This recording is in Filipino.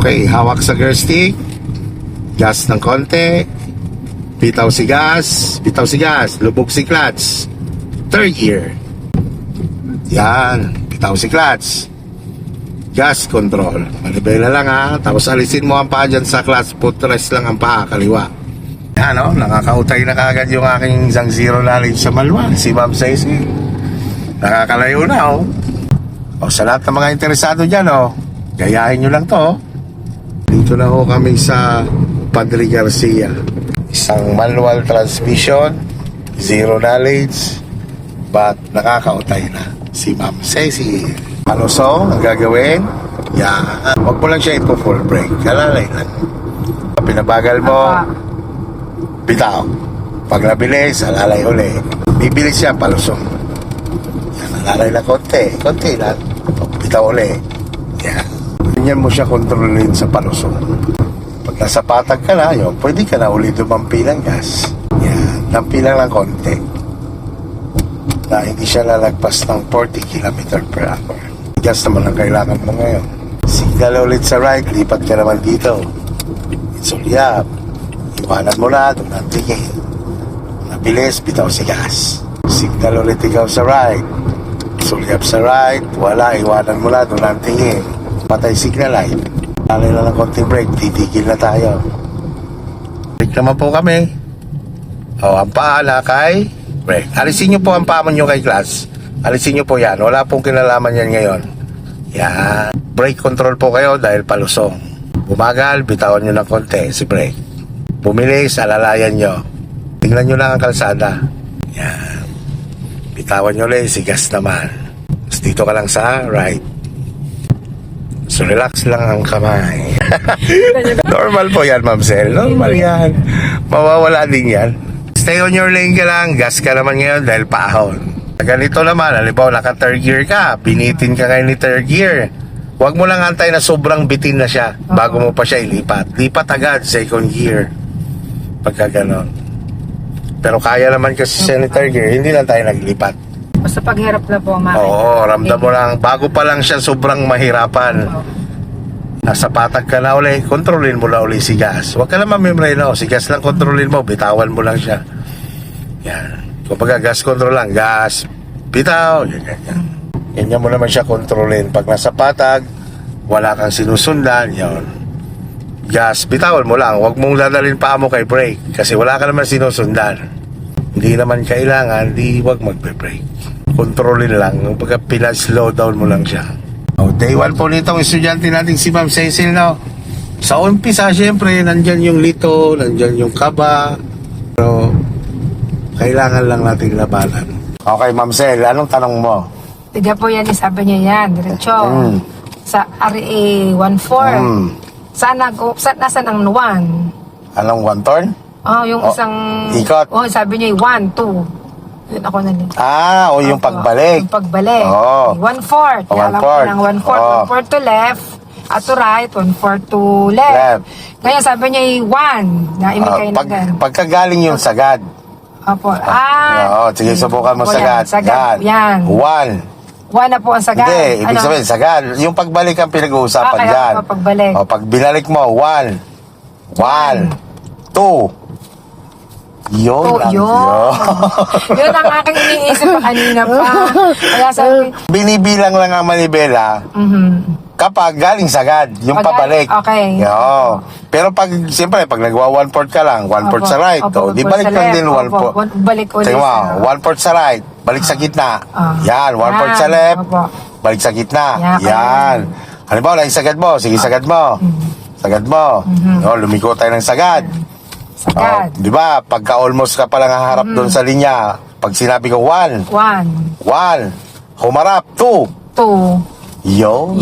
Okay, hawak sa gear stick. Gas ng konti. Bitaw si gas. Bitaw si gas. Lubog si clutch. Third gear. Yan. Bitaw si clutch. Gas control. Manibela lang ha. Tapos alisin mo ang paa dyan sa clutch. Footrest lang ang paa. Kaliwa. Yan o. Nakakautay na kagad yung aking isang zero knowledge sa Malwa. Si Ma'am Ceci. Nakakalayo na o. O sa lahat ng mga interesado dyan o. Gayahin nyo lang to. Dito na ho kami sa Padre Garcia. Isang manual transmission, zero knowledge, but nakakautay na si Ma'am Ceci. Palusong ang gagawin. Yan. Huwag mo lang siya ipo full brake. Kalalay lang. Pinabagal mo, bitaw. Pag nabilis, alalay uli. Bibilis siya, palusong. Yan, alalay lang konti. Konti lang. Bitaw uli. Yan. Ganyan mo siya kontrolin sa palusong. Pag nasa patag ka na, yun, pwede ka na ulit dumampi ng gas. Yan, dampi lang konti. Na hindi siya lalagpas ng 40 km per hour. Gas naman ang kailangan mo ngayon. Signal ulit sa right, lipat ka naman dito. Itsulyap. Iwanan mo na, doon ang tingin. Nabilis, bitaw si gas. Signal ulit ikaw sa right. Itsulyap sa right, wala, iwanan mo na, doon ang tingin. Patay signal light. Alay na ng konting brake, titigil na tayo. Brake naman po kami. O, ang paa na kay brake. Alisin nyo po ang paa nyo kay clutch. Alisin nyo po yan. Wala pong kinalaman yan ngayon. Yan. Brake control po kayo dahil palusong. Bumagal, bitawan nyo ng konti si brake. Bumilis, alalayan nyo. Tingnan nyo lang ang kalsada. Yan. Bitawan nyo ulit, si gas naman. Tapos dito ka lang sa right. So relax lang ang kamay. Normal po yan, Ma'am Cel. Normal yan. Mawawala din yan. Stay on your lane ka lang. Gas ka naman ngayon dahil paahon. Ganito naman, halimbawa naka third gear ka, binitin ka ngayon ni third gear. Huwag mo lang antay na sobrang bitin na siya bago mo pa siya ilipat. Lipat agad second gear. Pagka ganon. Pero kaya naman kasi siya ni third gear, hindi lang tayo naglipat. Basta paghirap na po, ma'am. Oo, ramdam mo lang. Bago pa lang siya sobrang mahirapan. Nasa patag ka na uli, kontrolin mo na uli si gas. Huwag ka na mamimray na. Si gas lang kontrolin mo, bitawan mo lang siya. Yan. Kung pagka gas control lang, gas, bitaw. Yan. Ganyan mo naman siya kontrolin. Pag nasa patag, wala kang sinusundan, yun. Gas, bitawan mo lang. Huwag mong dadalhin pa mo kay brake. Kasi wala ka naman sinusundan. Hindi naman kailangan, huwag magbe-brake. Kontrolin lang. Pagka pina-slow down mo lang siya. Day 1 po nitong estudyante natin si Ma'am Cecil, no? Sa umpisa, syempre, nandyan yung lito, nandyan yung kaba. Pero, kailangan lang nating labanan. Okay, Ma'am Cel, anong tanong mo? Tiga po yan, sabi niya yan, diretso. Sa RA 14. Nasaan ang 1? Anong one turn? Oh, yung isang... Ikot? Oh, sabi niya 1, 2. Yun ako na din. O yung pagbalik. Yung pagbalik. Oo. 1/4. Kaya alam ko ng 1/4. 1/4 to left. At to right, 1/4 to left. Ngayon sabi niya 1 na imikay na gan. Pagkagaling yung sagad. Opo. Sige, subukan mo sagad. Sagad. Yan. 1 na po ang sagad. Hindi, ibig sabihin, sagad. Yung pagbalik ang pinag-uusapan kaya dyan. pagbalik. Pag binalik mo, 1, 2. Yun. Yun ang aking iniisip kanina pa. Kaya sabi, binibilang lang ang manibela kapag galing sagad, yung pabalik. Okay. Pero pag, siyempre, pag nagwa 1/4 ka lang, 1/4 sa right, di balik lang din 1/4. Balik ulit. Tingnan mo, 1/4 sa right, balik sa gitna. Yan, 1/4 sa left, balik sa gitna. Yan. Halimbawa, sagad mo, sige sagad mo. Sagad mo. Lumiko tayo ng sagad. Sagad. Di ba? Pagka almost ka palang haharap doon sa linya, pag sinabi ko 1, humarap, 2. 2. Yun.